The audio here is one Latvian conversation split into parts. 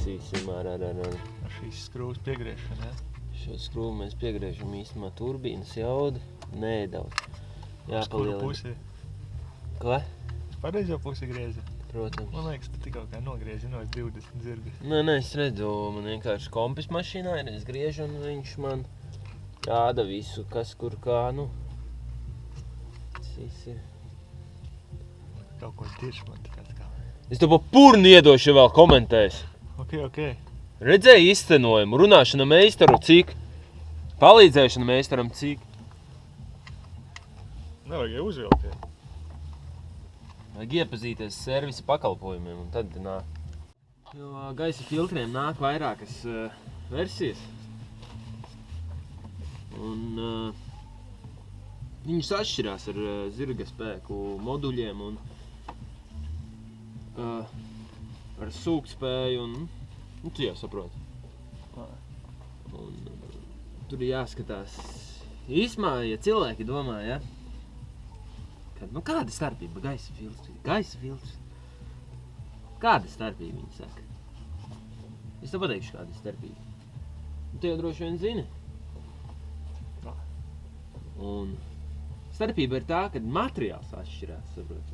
taisīsim ar šīs skrūvas piegriešana, ja? Šo skrūvu mēs piegriežam īstumā turbīnas jaudu nedaudz. Uz kuru pusi? Ko? Pareizo pusi griezi? Protams. Man liekas, tu tikko kā nogriezi no 20 zirgas. Nē, es redzu, man vienkārši kompis mašīnā ir, es griežu un viņš man rāda visu, kas kur kā, nu. Tas viss ir. Kaut ko tirš man tāds kā. Es tev pa purni iedošu, ja vēl komentēs. Ok. Redzēji izcenojumu, runāšana meistaru cik, palīdzēšana meistaram cik. Nevajag jau uzvilkt. Vajag iepazīties servisa pakalpojumiem un tad nāk. Jo gaisa filtriem nāk vairākas versijas. Un viņas atšķirās ar zirga spēku moduļiem un ar sūktspēju un, nu, tu jau saproti. Un tur ir jāskatās. Īsmā, ja cilvēki domā, ja? Kad, nu kāda starpība gaisa filtrs? Kāda starpība, viņi saka? Es tev pateikšu, kāda starpība. Un tu jau droši vien zini. Un starpība ir tā, kad materiāls atšķirās, saproti.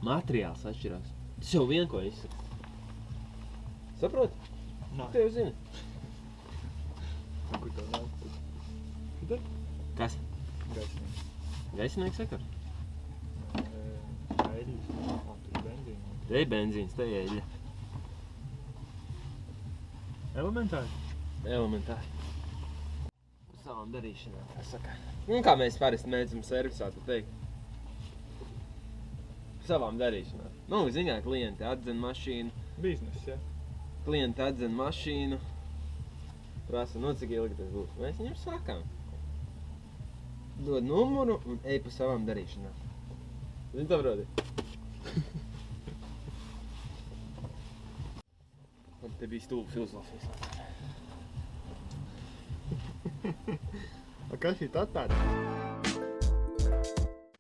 Materiāls atšķirās. Tas jau vien ko izsaka. Saproti? Nā. Tu jau zini. Kur tev nāk? Šitā? Kas? Gaisnieks. Gaisnieks sakars? Eļļas. Tur benzīna. Te ir benzīns, te ir eļļa. Elementāri. Par savām darīšanām, kā saka. Un kā mēs parasti mēdzam servisā, tu teikt? Par savām darīšanām. Nu, ziņā, klienti atdzen mašīnu. Biznes, ja? Klienti atdzen mašīnu. Prasa, nu cik ilgi tas būs. Mēs viņam sakām. Dod numuru un ej pa savām darīšanām. Zini to, brodi? Un te bija stulba filozofijas. A kas šī tā tāda?